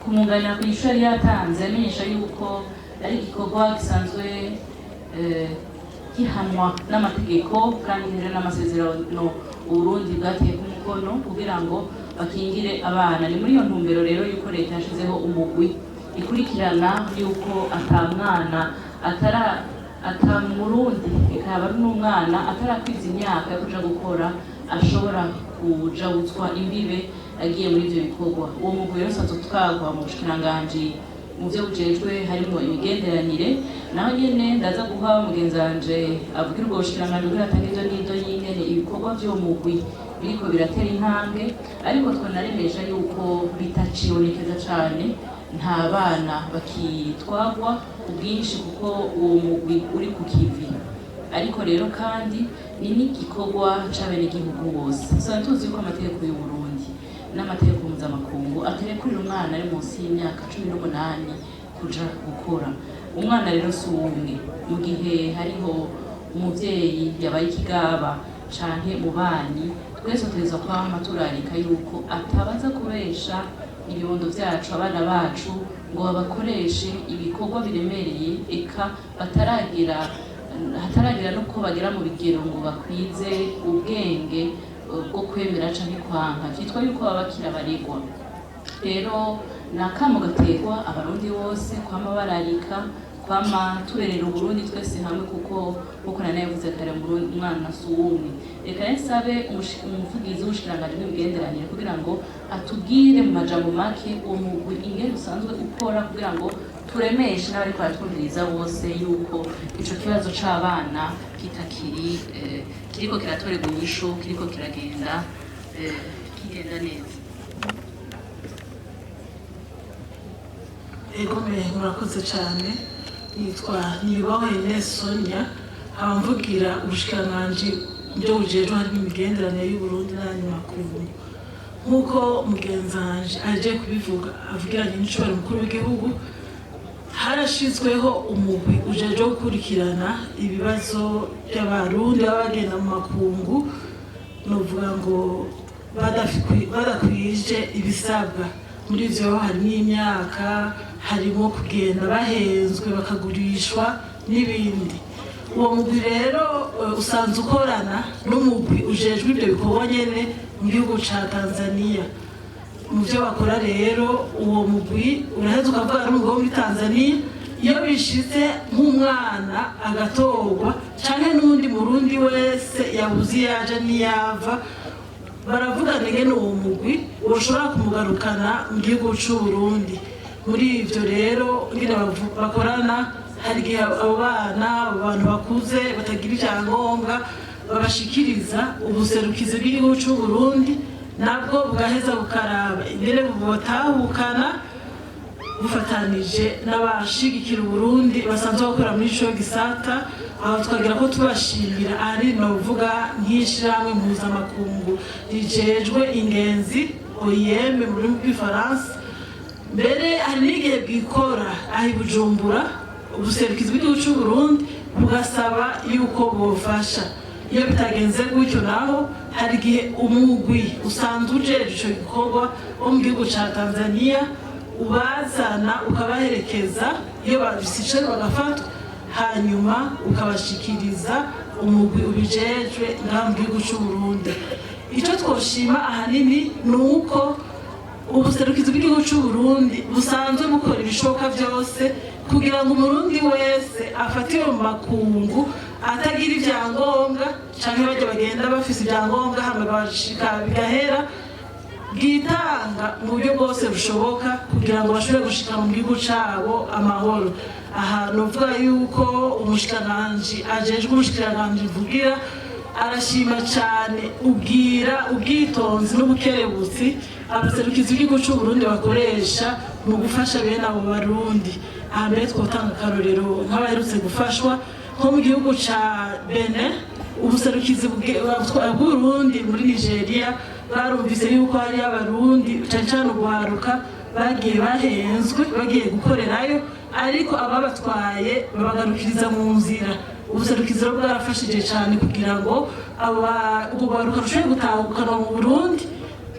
kumunganya ku ishuri yatanze amenyesha yuko ari igikorwa gisanzwe gihanwa n'amategeko kandi rero n'amasezerano Uburundi bwateye ku mukono kugira ngo bakingire abana. Ni muri iyo ntumbero rero yuko leta yashizeho umugwi ikurikirana yuko atamwana atamurundi ikaba n'umwana atarakwiza imyaka yo kuja gukora ashobora kujawuzwa imbibe agiye muri ivyo bikorwa. Uwo mugwi rero usanzwe utwarwa mu bushikiranganji mu vyo bujejwe harimo imigenderanire, naho nyene ndaza guha mugenzi wanje avugira ubwo bushikiranganji kugira atange ivyo n'ivyo y'ingene ibikorwa vy'uwo mugwi biriko biratera intambwe, ariko twanaremesha yuko bitacibonekeza cane nta bana bakitwagwa ubwinshi kuko uwo mugwi uri ku kivi. Ariko rero kandi ni n'igikorwa c'abenegihugu bose. Tuba tuzi ko amategeko y'u Burundi n'amategeko mpuzamakungu aterekurira umwana ari munsi y'imyaka 18 kuja gukora. Umwana rero si umwe, mu gihe hariho umuvyeyi yabaye ikigaba canke mubanyi, twese tuza kwama turarika yuko atabaza kubesha ibibondo vyacu abana bacu ngo babakoreshe ibikorwa biremereye eka hataragira no ko bagera mu bigero ngo bakwize ubwenge bwo kwemera canke kwanka, vyitwa yuko baba bakira baregwa. Rero nakamo gategwa abarundi bose kwama bararika kwama tuberera Uburundi twese hamwe kuko nane yavuze kare umwana si umwe. Reka nsabe umuvugizi w'ubushikiranganji bw'imigenderanire kugira ngo atubwire mu majambo make uwo mugwi ingene usanzwe ukora kugira ngo turemeshe n'abariko baratwumviriza bose yuko ico kibazo c'abana kiriko kiratorerwa inyishu, kiriko kigenda neza. Ego murakoze cyane. Yitwa Nibibaho Sonia, abamvugira ubushikiranganji byo bujejwe harimo imigenderanire y'u Burundi n'ayandi makungu. Nk'uko mugenzanje aje kubivuga avugiranye n'icubahiro mukuru w'igihugu, harashizweho umugwi ujejwe gukurikirana ibibazo by'abarundi baba bagenda mu makungu, novuga ngo badakwije ibisabwa. Muri ivyo harimo imyaka, harimo kugenda bahenzwe bakagurishwa n'ibindi. Uwo mugwi rero usanzwe ukorana n'umugwi ujejwe ibyo bikorwa nyene mu gihugu ca Tanzania. Mu vyo bakora rero uwo mugwi uraheza ukavuga n'umugwi wo muri Tanzania, iyo bishitse nk'umwana agatorwa canke n'undi murundi wese yabuze yaje niyava, baravugana ingene uwo mugwi ushobora kumugarukana mu gihugu c'u Burundi. Muri ivyo rero ingene bakorana, hari igihe abo bana abantu bakuze batagira ivyangombwa babashikiriza ubuserukizi bw'igihugu c'u Burundi, nabwo bugaheza bukaraba ingene bubotahukana bufatanije n'abashigikira Uburundi basanzwe bakora muri ico gisata. Aho twagira ko tubashimira ari novuga nk'ishirahamwe mpuzamakungu rijejwe ingenzi OIM mu rurimi rw'igifaransa. Mbere hari n'igihe bwikora aho i Bujumbura ubuserukizi bw'igihugu c'u Burundi bugasaba yuko bofasha. Iyo bitagenze gutyo naho hari igihe umugwi usanzwe ujeje ico gikorwa wo mu gihugu ca Tanzania ubazana ukabaherekeza iyo babisicare bagafatwa, hanyuma ukabashikiriza umugwi ubijejwe ngaha mu gihugu c'u Burundi. Ico twoshima ahanini ni uko ubuserukizi bw'igihugu c'u Burundi busanzwe bukora ibishoboka vyose kugira ngo umurundi wese afatiwe mu makungu atagira ivyangombwa canke barya bagenda bafise ivyangombwa hama bashika bigahera, bwitanga mu buryo bwose bushoboka kugira ngo bashobore gushika mu gihugu cabo amahoro. Aha novuga yuko umushikiranganji ajejwe ubushikiranganji mvugira arashima cane ubwitonzi n'ubukerebutsi abaserukizi bw'igihugu c'u Burundi bakoresha mu gufasha bene abo barundi. Aha mbere twotanga akarorero nk'abaherutse gufashwa nko mu gihugu ca Benin, ubuserukizi bw'Uburundi muri Nigeria barumvise yuko hari abarundi cane cane urwaruka bagiye bahenzwe bagiye gukorerayo, ariko ababatwaye babagarukiriza mu nzira. Ubuserukizi rero bwarafashije cane kugira ngo ubwo rwaruka rushobore gutahukana mu Burundi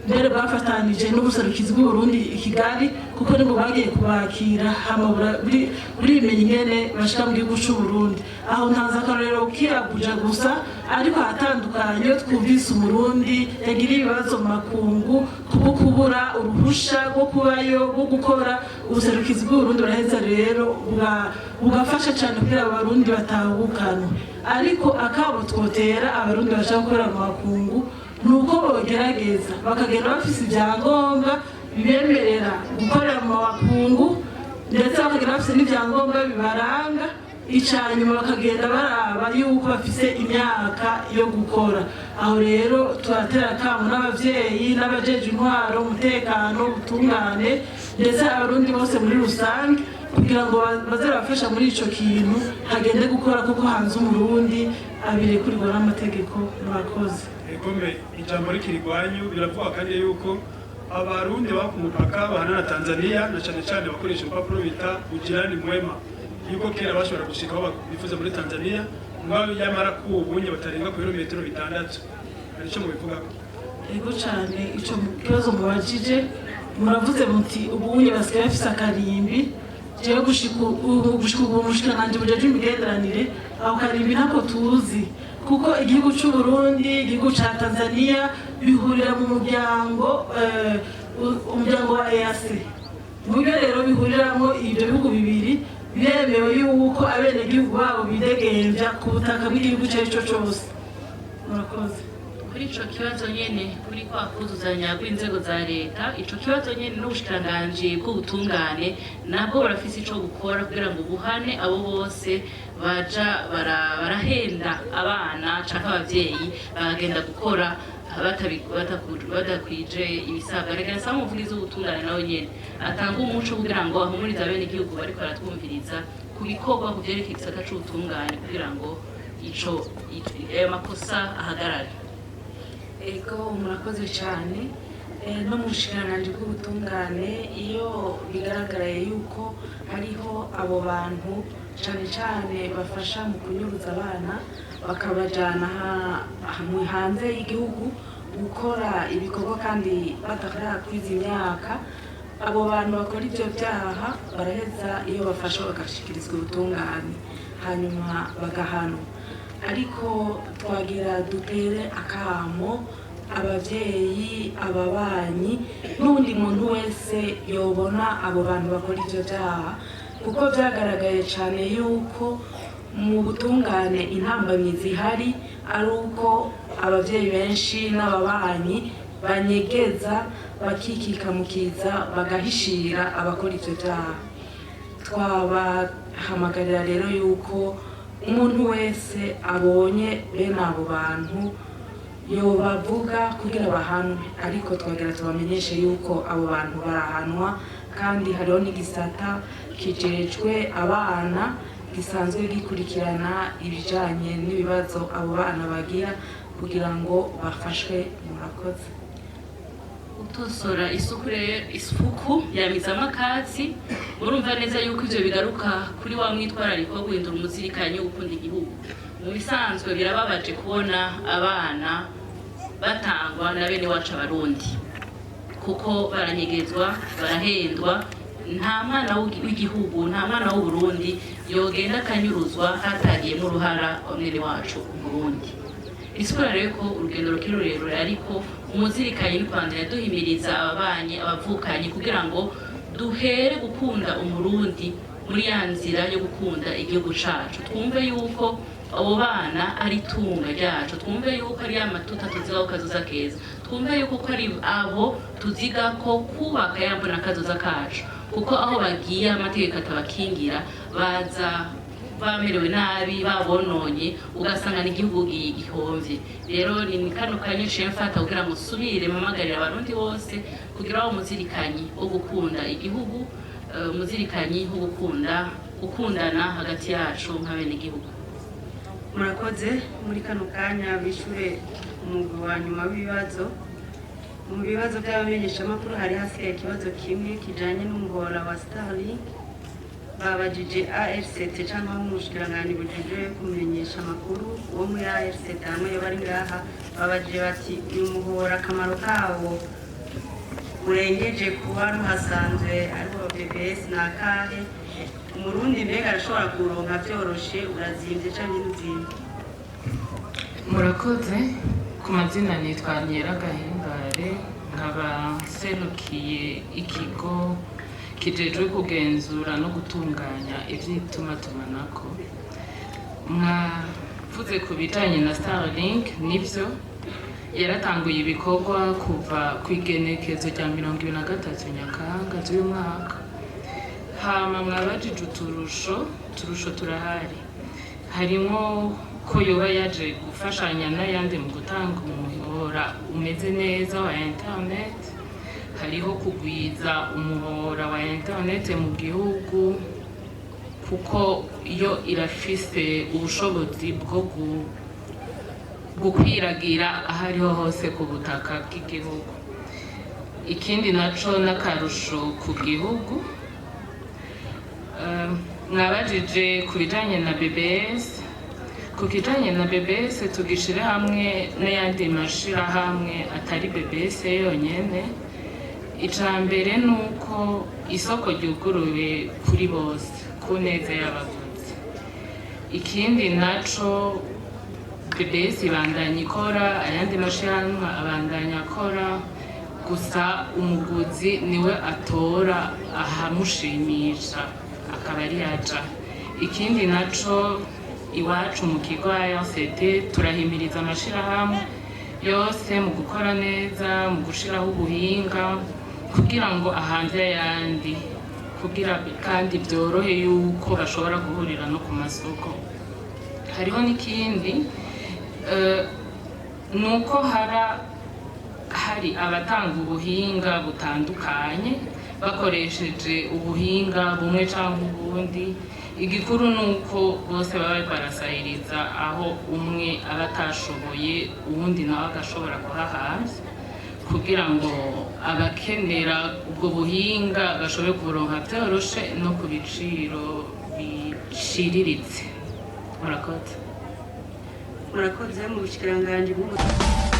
mbere bwafatanije n'ubuserukizi bw'Uburundi i Kigali kuko nibo bagiye kubakira hamabura buri bimenye ingene bashika mu gihugu c'u Burundi. Aho ntanze akarorero k'Abuja gusa ariko hatandukanye twumvise Umurundi yagira ibibazo mu makungu kuko kubura uruhusha rwo kubayo rwo gukora. Ubuserukizi bw'Uburundi baraheza rero bugafasha cyane kugira abarundi batahukanwe, ariko akabo twotera abarundi bashaka gukora mu makungu nuko bogerageza bakagenda bafise ibyangombwa bibemerera gukorera mu makungu, ndetse bakagenda bafise n'ibyangombwa bibaranga. Icanyuma bakagenda baraba yuko bafise imyaka yo gukora. Aho rero turatera kamo n'abavyeyi n'abajeje intwaro, umutekano, ubutungane, ndetse abarundi bose muri rusange kugira ngo baze bafasha muri ico kintu hagende gukora kuko hanze umurundi abirekurwa n'amategeko. Murakoze. Egome ijambo rikirigwanyu biravuga kandi yuko abarundi baba ku mupaka bahana na Tanzania na cyane cyane bakoresha urupapuro bita ujirani mwema, yuko kera bashobora gushika aho bifuza muri Tanzania mwawe yamara kubunye batarenga ku birometero 6. Arico mubivugako? Ego cyane ico kibazo mubajije, muravuze muti ubunye basigaye bafise akarimbi. Jewe gushika umushikiranganji bujeje imigenderanire aho karimbi ntako tuzi, kuko igihugu c'u Burundi igihugu ca Tanzania bihurira mu umuryango wa EAC. Mubyo rero bihuriramwo ibyo bihugu bibiri biremewe yuko abenegihugu babo bidegemvya ku butaka bw'igihugu carico cose. Murakoze. Kuri ico kibazo nyene kuri kwa kuzuzanya bw'inzego za leta, ico kibazo nyene n'ubushikiranganji bw'ubutungane nabwo barafise ico gukora kugira ngo buhane abo bose baja barahenda abana canke abavyeyi bagenda gukora badakwije ibisabwa. Reka nsaba umuvugizi w'ubutungane nawe nyene atanga umuco kugira ngo ahumurize abenegihugu bariko baratwumviriza ku bikorwa ku vyerekeye igisata c'ubutungane kugira ngo ayo makosa ahagarare. Ego murakoze cyane. No mu bushikiranganji bw'ubutungane iyo bigaragaraye yuko hariho abo bantu cyane cyane bafasha mu kunyuruza abana bakabajyana hanze y'igihugu gukora ibikorwa kandi batarakwiza imyaka, abo bantu bakora ibyo byaha baraheza iyo bafasha bagashikirizwa ubutungane hanyuma bagahanwa. Ariko twagira dutere akamo abavyeyi, ababanyi n'undi muntu wese yobona abo bantu bakora ivyo byaha, kuko byagaragaye cyane yuko mu butungane intambamyi zihari ari uko abavyeyi benshi n'ababanyi banyegeza bakikikamukiza bagahishira abakora ivyo byaha. Twabahamagarira rero yuko umuntu wese abonye bene abo bantu yobavuga kugira bahanwe, ariko twagira tubamenyeshe yuko abo bantu barahanwa, kandi hariho n'igisata kijejwe abana gisanzwe gikurikirana ibijanye n'ibibazo abo bana bagira kugira ngo bafashwe. Murakoze. Utosora isuku yamizamo akatsi. Murumva neza yuko ivyo bigaruka kuri wa mwitwarariko wo guhindura umuzirikanyi wo gukunda igihugu. Mu bisanzwe birababaje kubona abana batangwa na bene wacu abarundi, kuko baranyegezwa, barahendwa. Nta mwana w'igihugu, nta mwana w'Uburundi yogenda akanyuruzwa hatagiyemo uruhara mwene wacu Burundi. Isura rero ko urugendo rukiri rurerure, ariko umuzirikanyi n'Rwanda yaduhimiriza ababanyi abavukanyi kugira ngo duhere gukunda umurundi muri ya nzira yo gukunda igihugu cacu. Twumve yuko abo bana ari tunga ryacu, twumve yuko ari amatuta tuziga ko kazoza keza, twumve yuko ko ari abo tuziga ko kubaka yambona kazoza kacu, kuko aho bagiye amategeko atabakingira baza bamerewe nabi, babononye, ugasanga n'igihugu gihomvye. Rero ni kano kanya nciye mfata kugira ngo subire mpamagarira abarundi bose kugira aho umuzirikanyi wo gukunda igihugu, umuzirikanyi wo gukundana hagati yacu nk'abene igihugu. Murakoze. Muri kano kanya bishure umugwi wa nyuma w'ibibazo. Mu bibazo by'abamenyeshamakuru hari hasigaye ikibazo kimwe kijanye n'umuhora wa Starlink. Babajije ARCT cyangwa umushikiranganji bujejwe kumenyesha amakuru wo muri ARCT hamwe bari ngaha, babajije bati uyu muhora akamaro kawo urengeje kuba ruhasanzwe ariho BBS na kare umurundi mbega arashobora kuronka byoroshe urazimvye canke ntuzimvye? Murakoze. Ku mazina nitwa Nyiragahimbare, nkaba serukiye ikigo kijejwe kugenzura no gutunganya ivy'itumatumanako. Mwavuze ku bijanye na Starlink, nivyo yaratanguye ibikorwa kuva ku igenekezo rya 23 Nyakanga z'uyu mwaka. Hama mwabajije uturusho turahari, harimo ko yoba yaje gufashanya n'ayandi mu gutanga umuhora umeze neza wa internet, hariho kugwiza umuhora wa internet mu gihugu kuko iyo irafise ubushobozi bwo gukwiragira ahariho hose ku butaka bw'igihugu. Ikindi naco n'akarusho ku gihugu, mwabajije ku bijanye na BBS. Ku kijanye na BBS tugishire hamwe n'ayandi mashirahamwe atari BBS yonyene. Ica mbere nuko isoko ryuguruye kuri bose ku neza y'abaguzi. Ikindi naco BBS ibandanya ikora, ayandi mashirahamwe abandanya akora, gusa umuguzi niwe atora ahamushimisha akaba ari yaja. Ikindi naco iwacu mu kigo RCT turahimiriza amashirahamwe yose mu gukora neza, mu gushiraho ubuhinga kugira ngo ahanze ayandi, kugira kandi byorohe yuko bashobora guhurira no ku masoko. Hariho n'ikindi nuko hari abatanga ubuhinga butandukanye bakoresheje ubuhinga bumwe cyangwa ubundi. Igikuru nuko bose baba barasahiriza aho umwe aba atashoboye uwundi nawe agashobora kuhahaza, kugira ngo abakenera ubwo buhinga bashobore kuburonka byoroshe no ku biciro biciriritse. Murakoze. Murakoze mu bushikiranganje bw'ubutaka.